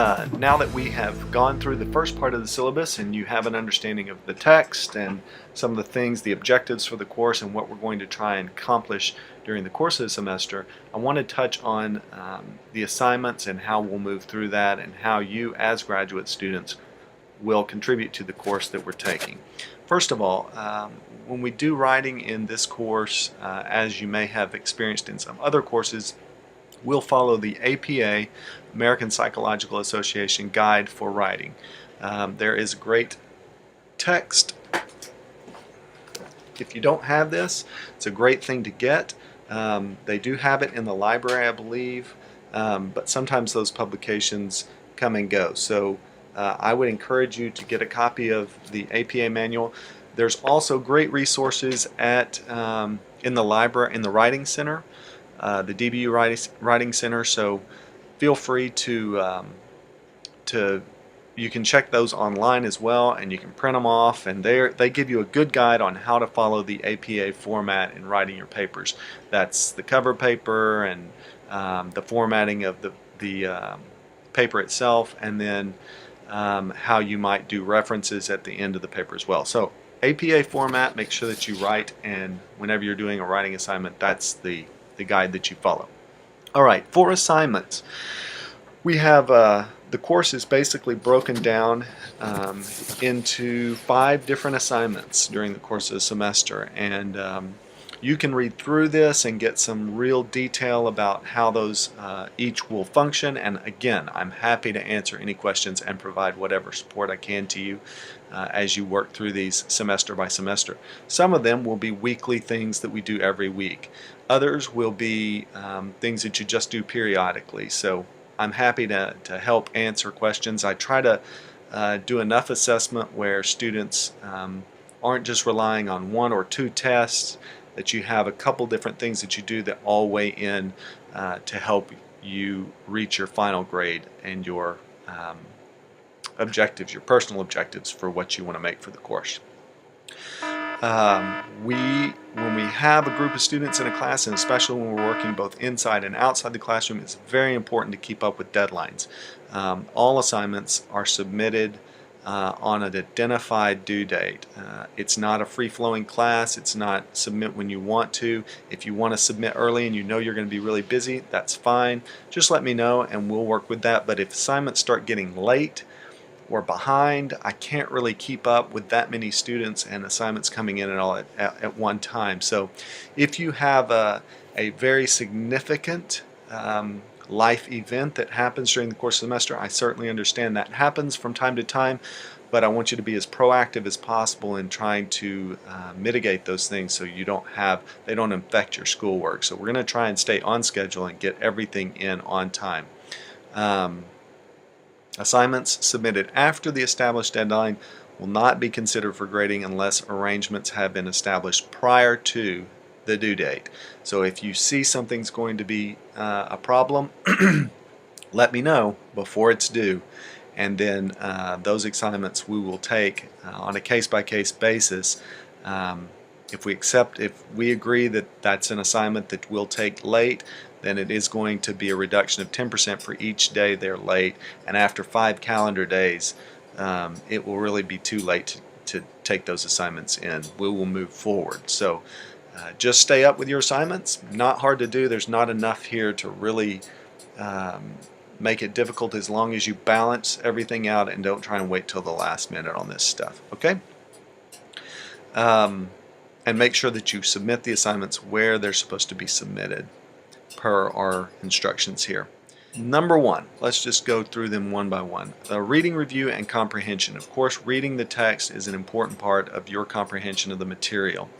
Now that we have gone through the first part of the syllabus and you have an understanding of the text and some of the things, the objectives for the course and what we're going to try and accomplish during the course of the semester, I want to touch on the assignments and how we'll move through that and how you as graduate students will contribute to the course that we're taking. First of all, when we do writing in this course, as you may have experienced in some other courses, we'll follow the APA, American Psychological Association Guide for Writing. There is great text. If you don't have this, it's a great thing to get. They do have it in the library, I believe, but sometimes those publications come and go. So I would encourage you to get a copy of the APA manual. There's also great resources at in the library, in the Writing Center, the DBU Writing Center. So feel free to you can check those online as well, and you can print them off, and they give you a good guide on how to follow the APA format in writing your papers. That's the cover paper and the formatting of the paper itself, and then how you might do references at the end of the paper as well. So APA format, make sure that you write, and whenever you're doing a writing assignment, that's the guide that you follow. All right, for assignments, we have the course is basically broken down into 5 different assignments during the course of the semester, and you can read through this and get some real detail about how those each will function. And again, I'm happy to answer any questions and provide whatever support I can to you as you work through these semester by semester. Some of them will be weekly things that we do every week. Others will be things that you just do periodically. So I'm happy to help answer questions. I try to do enough assessment where students aren't just relying on 1 or 2 tests, that you have a couple different things that you do that all weigh in to help you reach your final grade and your objectives, your personal objectives for what you want to make for the course. When we have a group of students in a class, and especially when we're working both inside and outside the classroom, it's very important to keep up with deadlines. All assignments are submitted on an identified due date. It's not a free-flowing class. It's not submit when you want to. If you want to submit early and you know you're going to be really busy, that's fine. Just let me know and we'll work with that. But if assignments start getting late or behind, I can't really keep up with that many students and assignments coming in and all at one time. So if you have a very significant life event that happens during the course of the semester, I certainly understand that happens from time to time, but I want you to be as proactive as possible in trying to mitigate those things so they don't affect your schoolwork. So we're going to try and stay on schedule and get everything in on time. Assignments submitted after the established deadline will not be considered for grading unless arrangements have been established prior to the due date. So if you see something's going to be a problem, let me know before it's due, and then those assignments we will take on a case-by-case basis. If we agree that that's an assignment that we'll take late, then it is going to be a reduction of 10% for each day they're late, and after 5 calendar days it will really be too late to take those assignments in. We will move forward. So just stay up with your assignments. Not hard to do. There's not enough here to really make it difficult, as long as you balance everything out and don't try and wait till the last minute on this stuff. Okay? And make sure that you submit the assignments where they're supposed to be submitted per our instructions here. Number 1, let's just go through them one by one. Reading, review, and comprehension. Of course, reading the text is an important part of your comprehension of the material.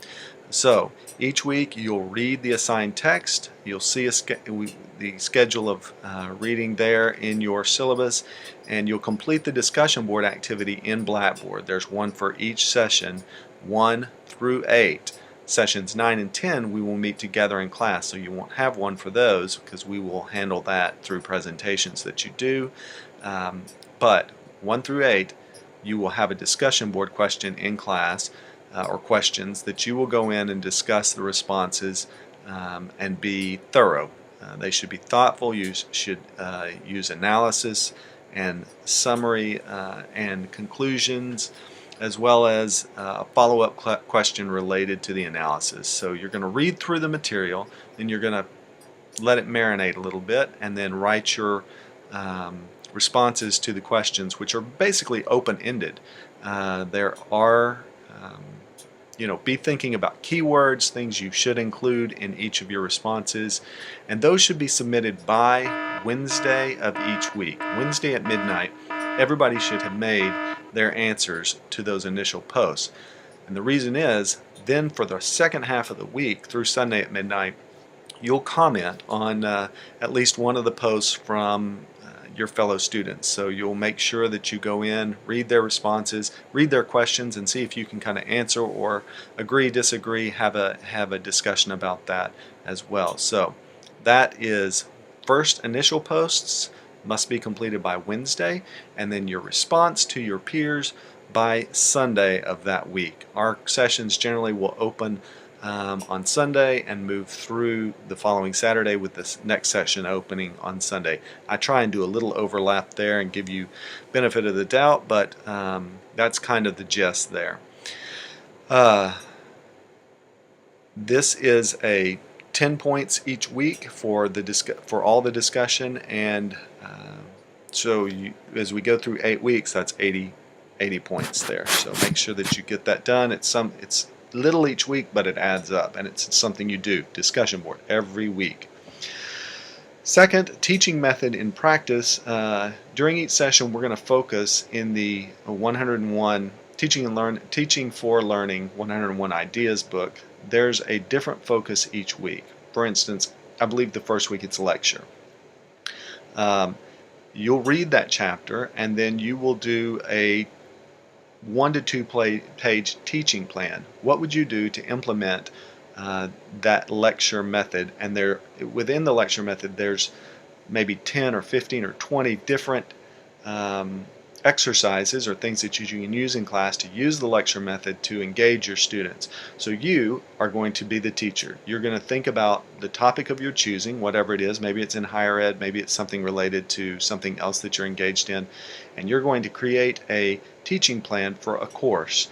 So each week you'll read the assigned text. You'll see the schedule of reading there in your syllabus, and you'll complete the discussion board activity in Blackboard. There's one for each session, 1 through 8. Sessions 9 and 10 we will meet together in class, so you won't have one for those because we will handle that through presentations that you do. But 1 through 8 you will have a discussion board question in class, or questions that you will go in and discuss the responses and be thorough. They should be thoughtful. You should use analysis and summary and conclusions, as well as a follow-up question related to the analysis. So you're going to read through the material, and you're going to let it marinate a little bit, and then write your responses to the questions, which are basically open-ended. There are be thinking about keywords, things you should include in each of your responses, and those should be submitted by Wednesday of each week. Wednesday at midnight, everybody should have made their answers to those initial posts. And the reason is, then for the second half of the week through Sunday at midnight, you'll comment on at least one of the posts from your fellow students. So you'll make sure that you go in, read their responses, read their questions, and see if you can kind of answer or agree, disagree, have a discussion about that as well. So that is first initial posts must be completed by Wednesday, and then your response to your peers by Sunday of that week. Our sessions generally will open on Sunday and move through the following Saturday, with this next session opening on Sunday. I try and do a little overlap there and give you benefit of the doubt, but that's kind of the gist there. This is a 10 points each week for all the discussion, and so as we go through 8 weeks, that's 80 points there. So make sure that you get that done. It's little each week, but it adds up, and it's something you do. Discussion board every week. Second, teaching method in practice. During each session, we're going to focus in the 101 Teaching for Learning 101 Ideas book. There's a different focus each week. For instance, I believe the first week it's lecture. You'll read that chapter, and then you will do a 1 to 2 page teaching plan. What would you do to implement that lecture method? And within the lecture method, there's maybe 10 or 15 or 20 different exercises or things that you can use in class to use the lecture method to engage your students. So you are going to be the teacher. You're going to think about the topic of your choosing, whatever it is. Maybe it's in higher ed, maybe it's something related to something else that you're engaged in, and you're going to create a teaching plan for a course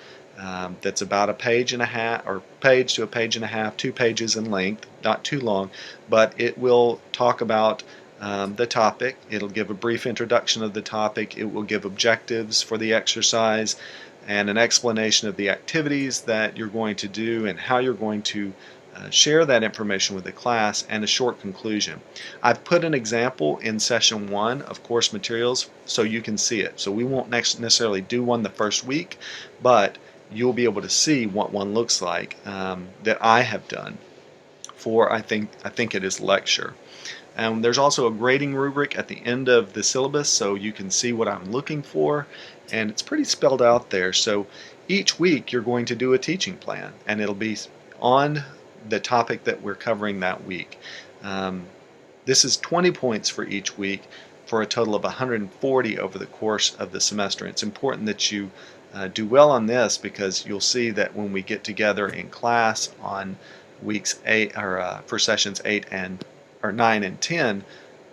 that's about a page and a half, or page to a page and a half, 2 pages in length, not too long, but it will talk about the topic. It'll give a brief introduction of the topic. It will give objectives for the exercise and an explanation of the activities that you're going to do and how you're going to share that information with the class, and a short conclusion. I've put an example in session 1 of course materials so you can see it. So we won't necessarily do one the first week, but you'll be able to see what one looks like that I have done for I think it is lecture. There's also a grading rubric at the end of the syllabus, so you can see what I'm looking for, and it's pretty spelled out there. So each week you're going to do a teaching plan, and it'll be on the topic that we're covering that week. This is 20 points for each week, for a total of 140 over the course of the semester. It's important that you do well on this, because you'll see that when we get together in class on weeks 8 or for sessions 9 and 10,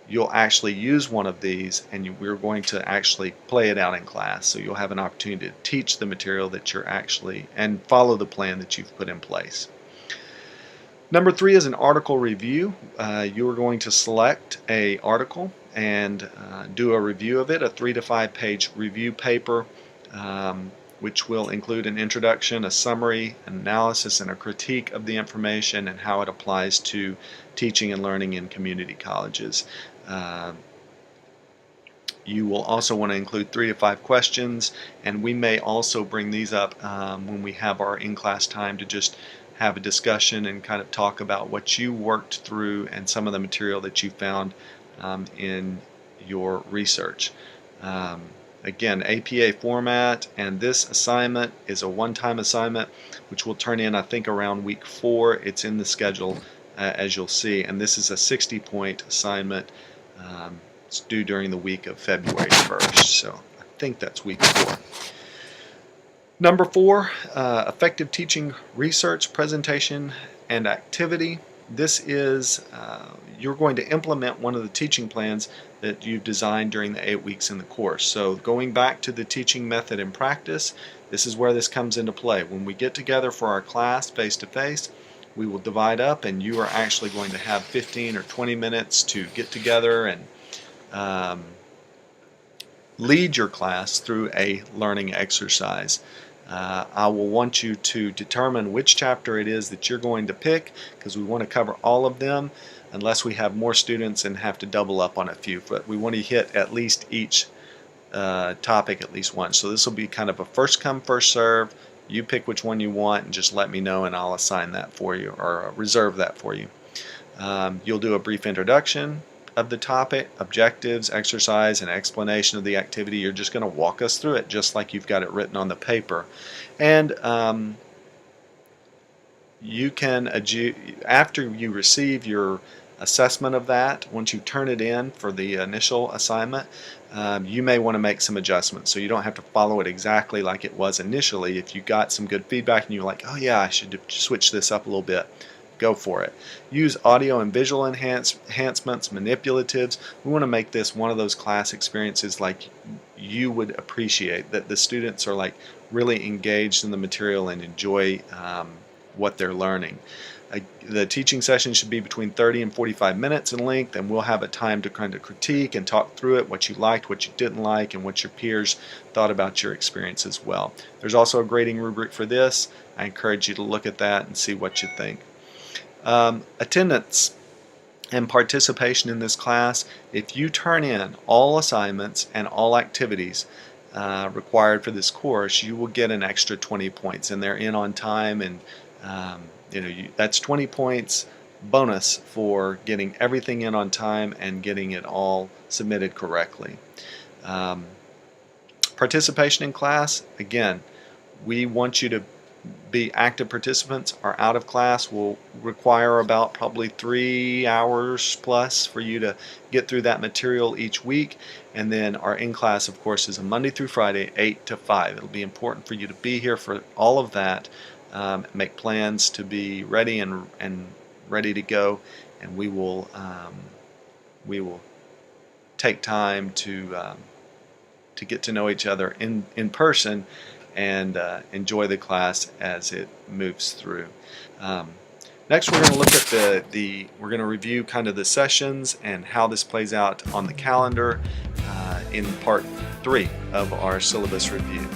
you'll actually use one of these, and we're going to actually play it out in class. So you'll have an opportunity to teach the material that you're and follow the plan that you've put in place. Number 3 is an article review. You are going to select an article and do a review of it, a 3 to 5 page review paper, which will include an introduction, a summary, an analysis, and a critique of the information and how it applies to teaching and learning in community colleges. You will also want to include 3 to 5 questions, and we may also bring these up when we have our in-class time to just have a discussion and kind of talk about what you worked through and some of the material that you found in your research. Again, APA format, and this assignment is a one-time assignment which will turn in, I think, around week 4. It's in the schedule, as you'll see, and this is a 60-point assignment. It's due during the week of February 1st, so I think that's week 4. Number 4, effective teaching research, presentation, and activity. This is you're going to implement one of the teaching plans that you've designed during the 8 weeks in the course. So going back to the teaching method and practice, this is where this comes into play. When we get together for our class face-to-face, we will divide up, and you are actually going to have 15 or 20 minutes to get together and lead your class through a learning exercise. I will want you to determine which chapter it is that you're going to pick, because we want to cover all of them unless we have more students and have to double up on a few. But we want to hit at least each topic at least once. So this will be kind of a first come first serve. You pick which one you want and just let me know, and I'll assign that for you, or reserve that for you. You'll do a brief introduction of the topic, objectives, exercise, and explanation of the activity. You're just going to walk us through it just like you've got it written on the paper. And you can, after you receive your assessment of that, once you turn it in for the initial assignment, you may want to make some adjustments. So you don't have to follow it exactly like it was initially. If you got some good feedback and you're like, oh yeah, I should switch this up a little bit, go for it. Use audio and visual enhancements, manipulatives. We want to make this one of those class experiences like you would appreciate, that the students are like really engaged in the material and enjoy what they're learning. The teaching session should be between 30 and 45 minutes in length, and we'll have a time to kind of critique and talk through it, what you liked, what you didn't like, and what your peers thought about your experience as well. There's also a grading rubric for this. I encourage you to look at that and see what you think. Attendance and participation in this class. If you turn in all assignments and all activities required for this course, you will get an extra 20 points, and they're in on time, and that's 20 points bonus for getting everything in on time and getting it all submitted correctly. Participation in class, again, we want you to be active participants. Our out of class will require about probably 3 hours plus for you to get through that material each week, and then our in class, of course, is a Monday through Friday, 8 to 5. It'll be important for you to be here for all of that. Make plans to be ready and ready to go, and we will take time to get to know each other in person and enjoy the class as it moves through. Next, we're going to look at we're going to review kind of the sessions and how this plays out on the calendar in part 3 of our syllabus review.